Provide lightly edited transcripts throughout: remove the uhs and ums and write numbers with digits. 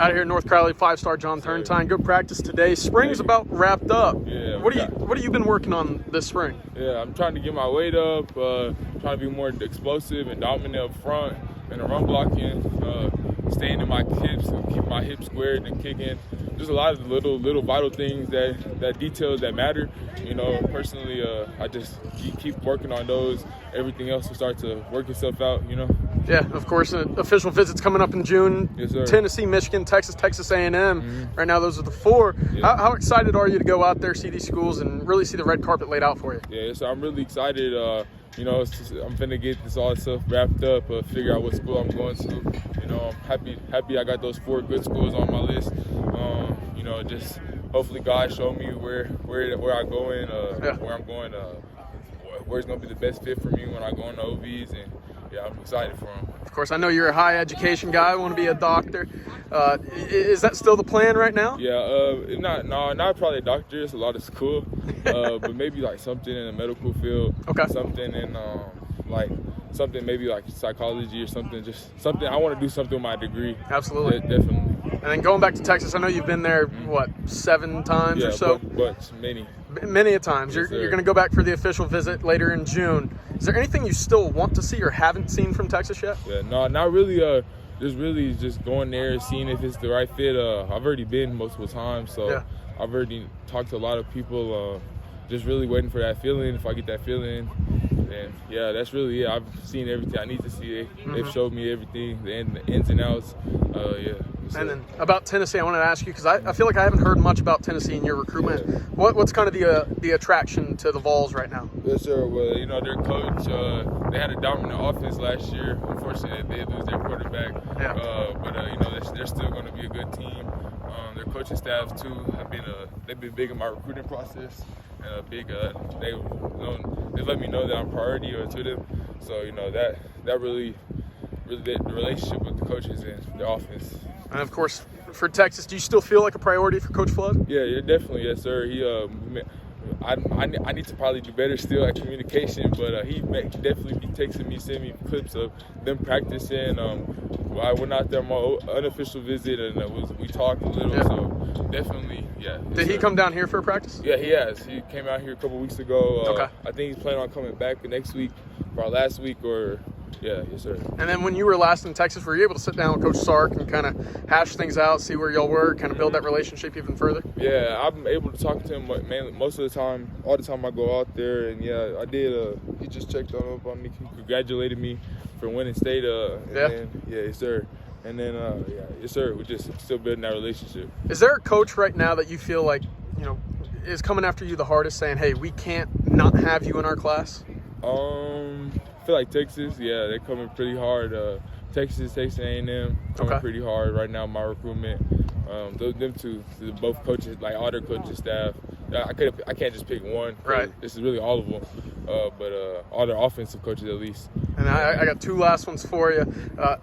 Out here in North Crowley, 5-star John Turntine. Good practice today. Spring's about wrapped up. Yeah. What have you been working on this spring? Yeah, I'm trying to get my weight up, trying to be more explosive and dominant up front in the run blocking, staying in my hips, keep my hips squared and kicking. Just a lot of little vital things that details that matter. You know, personally, I just keep working on those. Everything else will start to work itself out, you know. Yeah, of course, official visits coming up in June. Yes, sir. Tennessee, Michigan, Texas, Texas A&M. Right now, those are the 4. Yeah. How excited are you to go out there, see these schools, and really see the red carpet laid out for you? Yeah, so I'm really excited. You know, I'm finna get this all stuff wrapped up, figure out what school I'm going to. You know, I'm happy I got those 4 good schools on my list. You know, just hopefully God show me where I go in, where I'm going, where's gonna be the best fit for me when I go in the OVs, and yeah, I'm excited for them. Of course, I know you're a high education guy. Want to be a doctor. Is that still the plan right now? Yeah, not probably a doctor. It's a lot of school, but maybe like something in the medical field. Okay. Something in something maybe like psychology or something. Just something. I want to do something with my degree. Absolutely. Yeah, definitely. And then going back to Texas, I know you've been there, 7 times or so? But many. Many a times. Yes, You're going to go back for the official visit later in June. Is there anything you still want to see or haven't seen from Texas yet? Yeah, no, not really. Just going there and seeing if it's the right fit. I've already been multiple times, so yeah. I've already talked to a lot of people. Just really waiting for that feeling. If I get that feeling, then yeah, that's really it. I've seen everything I need to see. They've showed me everything, the ins and outs. Yeah. And then about Tennessee, I wanted to ask you, because I feel like I haven't heard much about Tennessee in your recruitment. Yeah. What's kind of the attraction to the Vols right now? Yes, sir. Well, you know, their coach, they had a dominant offense last year. Unfortunately, they did lose their quarterback. Yeah. But you know, they're still going to be a good team. Their coaching staff too they've been big in my recruiting process. They let me know that I'm priority to them. So you know that really the relationship with the coaches and the offense. And of course, for Texas, do you still feel like a priority for Coach Flood? Yeah, definitely, yes, sir. I need to probably do better still at communication, but he definitely be texting me, sending me clips of them practicing. I went out there on my unofficial visit, and we talked a little. Yeah. So definitely, yeah. Did he come down here for a practice? Yeah, he has. He came out here a couple weeks ago. Okay. I think he's planning on coming back next week, or last week, or. Yeah, yes, sir. And then when you were last in Texas, were you able to sit down with Coach Sark and kind of hash things out, see where y'all were, kind of build that relationship even further? Yeah, I'm able to talk to him mainly most of the time, all the time I go out there. And yeah, I did. He just checked up on me, he congratulated me for winning state. Then, yes, sir. And then, yeah, yes, sir. We're just still building that relationship. Is there a coach right now that you feel like, is coming after you the hardest, saying, hey, we can't not have you in our class? I feel like Texas, yeah, they're coming pretty hard. Texas A&M coming pretty hard right now. My recruitment, them two, both coaches, like all their coaching staff. I can't just pick one. Right. This is really all of them, but all their offensive coaches at least. And I got 2 last ones for you.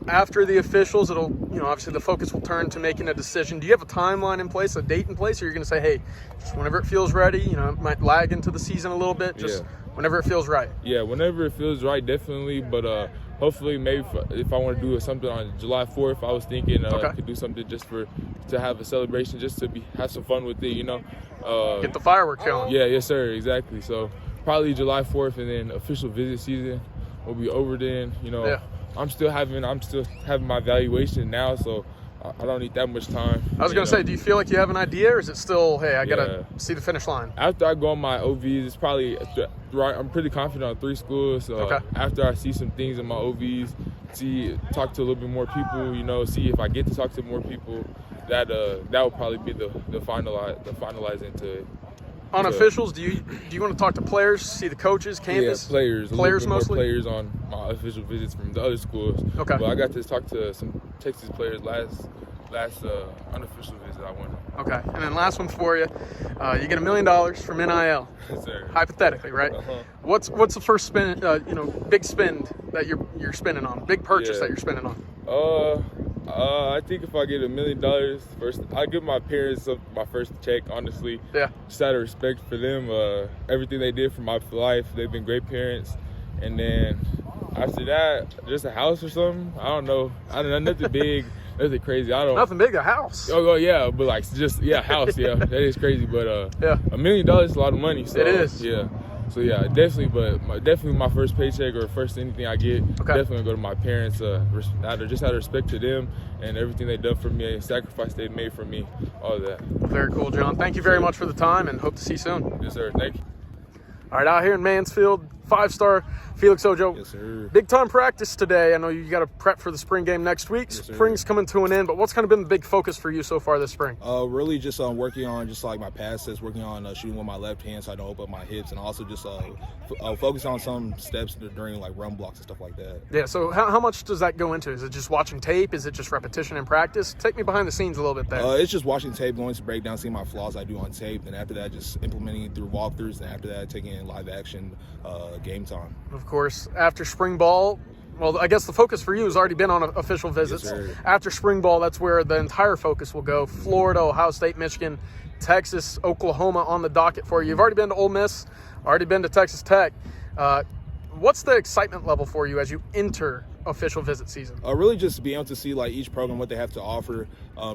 After the officials, it'll, obviously the focus will turn to making a decision. Do you have a timeline in place, a date in place, or you're going to say, hey, just whenever it feels ready? It might lag into the season a little bit. Just whenever it feels right. Yeah, whenever it feels right, definitely. But hopefully, maybe if I want to do something on July 4th, I was thinking I could do something just to have a celebration, just to have some fun with it, Get the fireworks going. Yeah, yes, sir, exactly. So probably July 4th, and then official visit season will be over then. I'm still having my evaluation now, so I don't need that much time. I was going to say, do you feel like you have an idea, or is it still, hey, I got to see the finish line? After I go on my OVs, it's probably right. I'm pretty confident on 3 schools. So after I see some things in my OVs, talk to a little bit more people, see if I get to talk to more people, that will probably be the finalizing to it. On officials, do you want to talk to players, see the coaches, campus? Yeah, players mostly? More players on my official visits from the other schools. Okay. But I got to talk to some Texas players last unofficial visit I went on. Okay. And then last one for you. You get $1 million from NIL. Yes, sir. Hypothetically, right? What's the first spend, big spend that you're spending on? Big purchase that you're spending on? I think if I get $1 million first, I give my parents my first check, honestly. Yeah. Just out of respect for them, everything they did for my life. They've been great parents. And then after that, just a house or something. I don't know. Nothing big. That's crazy. I don't. Nothing big, a house. Oh yeah, but like just house. Yeah, that is crazy. But yeah, $1 million is a lot of money. So, it is. Yeah. So yeah, definitely. But definitely my first paycheck or first anything I get, definitely gonna go to my parents. Out of respect to them and everything they've done for me, and sacrifice they've made for me, all of that. Very cool, John. Thank you very much for the time, and hope to see you soon. Yes, sir. Thank you. All right, out here in Mansfield, 5-star Felix Ojo. Yes, sir. Big time practice today. I know you got to prep for the spring game next week. Yes, Spring's coming to an end, but what's kind of been the big focus for you so far this spring? Really just working on just like my passes, working on shooting with my left hand so I don't open up my hips, and also just focus on some steps during like run blocks and stuff like that. Yeah, so how much does that go into? Is it just watching tape? Is it just repetition and practice? Take me behind the scenes a little bit there. It's just watching tape, going to breakdown, seeing my flaws I do on tape, and after that just implementing it through walkthroughs, and after that taking in live action game time. Of course, after spring ball, well, I guess the focus for you has already been on official visits. Yes, after spring ball, that's where the entire focus will go. Florida, Ohio State, Michigan, Texas, Oklahoma on the docket for you. You've already been to Ole Miss, already been to Texas Tech. What's the excitement level for you as you enter official visit season? Really just being able to see like each program, what they have to offer,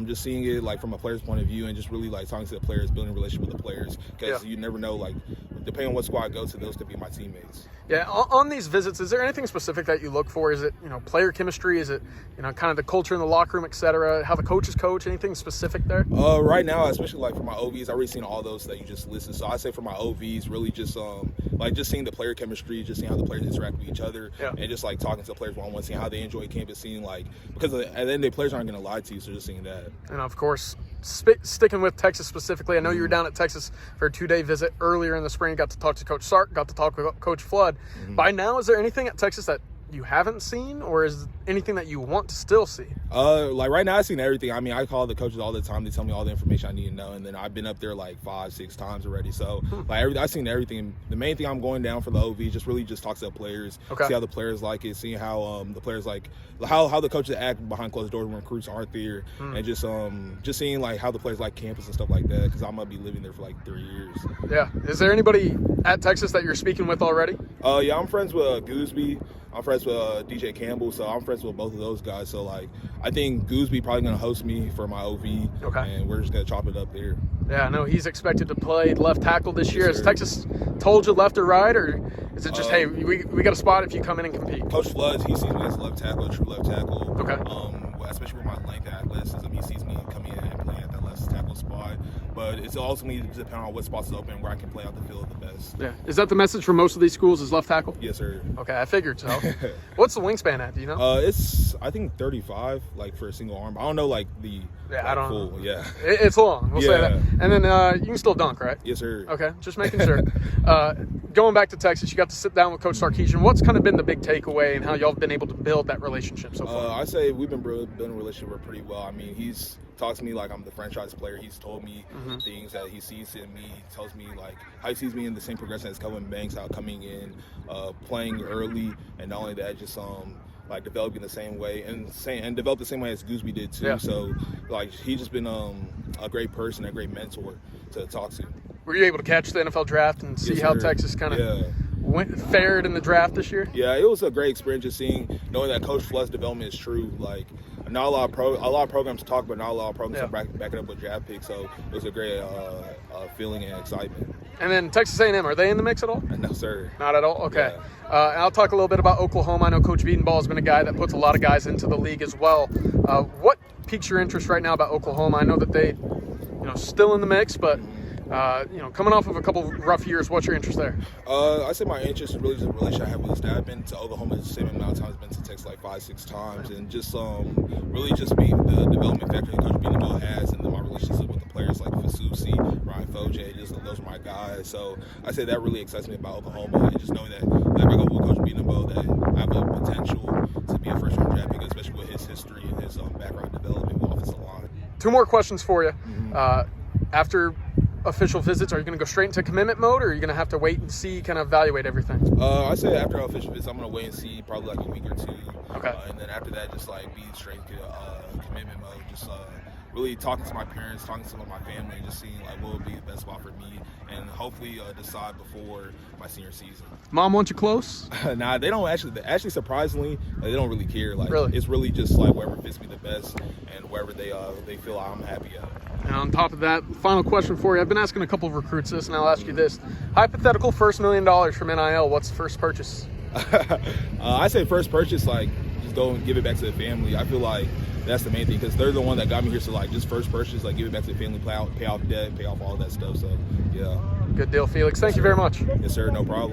just seeing it like from a player's point of view, and just really like talking to the players, building a relationship with the players, because you never know, like depending on what squad I go to, those could be my teammates. Yeah, on these visits, is there anything specific that you look for? Is it, player chemistry? Is it, kind of the culture in the locker room, et cetera? How the coaches coach? Anything specific there? Right now, especially like for my OVs, I've already seen all those that you just listed. So I say for my OVs, really just like just seeing the player chemistry, just seeing how the players interact with each other, and just like talking to the players one-on-one, seeing how they enjoy campus, seeing like, because at the end of the day, players aren't going to lie to you, so just seeing that. And of course, sticking with Texas specifically, I know you were down at Texas for a 2-day visit earlier in the spring. Got to talk to Coach Sark, got to talk with Coach Flood. By now, is there anything at Texas that you haven't seen, or is anything that you want to still see? Like right now I've seen everything. I mean, I call the coaches all the time. They tell me all the information I need to know, and then I've been up there like 5-6 times already. So like I've seen everything. The main thing I'm going down for the OV just really just talk to the players, see how the players like it, seeing how the players like how the coaches act behind closed doors when recruits aren't there, and just seeing like how the players like campus and stuff like that, because I'm gonna be living there for like 3 years. Yeah. Is there anybody at Texas that you're speaking with already? Yeah, I'm friends with Gooseby. I'm friends with DJ Campbell, so I'm friends with both of those guys. So, like, I think Gooseby probably going to host me for my OV, and we're just going to chop it up there. Yeah, I know he's expected to play left tackle this year. Has Texas told you left or right, or is it just, hey, we got a spot if you come in and compete? Coach Flood, he sees me as a left tackle, a true left tackle. Especially with my length and athleticism, he sees me coming in and playing at that left tackle spot. But it's ultimately depending on what spots is open, where I can play out the field the best. Yeah. Is that the message for most of these schools, is left tackle? Yes, sir. Okay, I figured so. What's the wingspan at, do you know? It's, I think, 35, like, for a single arm. I don't know, like, the I don't full, know. Yeah. It's long, we'll say that. And then you can still dunk, right? Yes, sir. Okay, just making sure. Going back to Texas, you got to sit down with Coach Sarkisian. What's kind of been the big takeaway, and how y'all have been able to build that relationship so far? I say we've been building a relationship pretty well. I mean, he's talks to me like I'm the franchise player. He's told me things that he sees in me. He tells me like how he sees me in the same progression as Kelvin Banks, how coming in, playing early, and not only that, just like developing the same way and develop the same way as Gooseby did too. So like he's just been a great person, a great mentor to talk to. Were you able to catch the NFL draft and see how Texas kind of fared in the draft this year? Yeah, it was a great experience just knowing that Coach Flood's development is true. Like, not a lot of programs talk, but not a lot of programs back it up with draft picks. So it was a great feeling and excitement. And then Texas A&M, are they in the mix at all? No, sir. Not at all? Okay. Yeah. I'll talk a little bit about Oklahoma. I know Coach Wiedenball has been a guy that puts a lot of guys into the league as well. What piques your interest right now about Oklahoma? I know that they, still in the mix, but coming off of a couple rough years, what's your interest there? I say my interest is really just the relationship I have with his dad. I've been to Oklahoma the same amount of times, been to Texas like 5-6 times, and just really just being the development factor that Coach Wiedenball has, and then my relationship with the players like Fasusi, Ryan Foje, those are my guys. So I say that really excites me about Oklahoma, and just knowing that if I go with Coach Wiedenball, that I have the potential to be a first-round draft pick, especially with his history and his background development with offensive line. 2 more questions for you. After official visits, are you going to go straight into commitment mode, or are you going to have to wait and see, kind of evaluate everything? I say after official visits, I'm going to wait and see, probably like a week or 2. Okay. And then after that, just like be straight to commitment mode, just really talking to my parents, talking to some of my family, and just seeing like what would be the best spot for me, and hopefully decide before my senior season. Mom wants you close? Nah, they don't actually surprisingly, they don't really care. Like, really? It's really just like wherever fits me the best and wherever they feel I'm happy at. And on top of that, final question for you. I've been asking a couple of recruits this, and I'll ask you this. Hypothetical first $1 million from NIL, what's the first purchase? I say first purchase, like, just go and give it back to the family. I feel like that's the main thing, because they're the one that got me here. So, like, just first purchase, like, give it back to the family, pay off debt, pay off all that stuff. So, yeah. Good deal, Felix. Thank you very much. Yes, sir. No problem.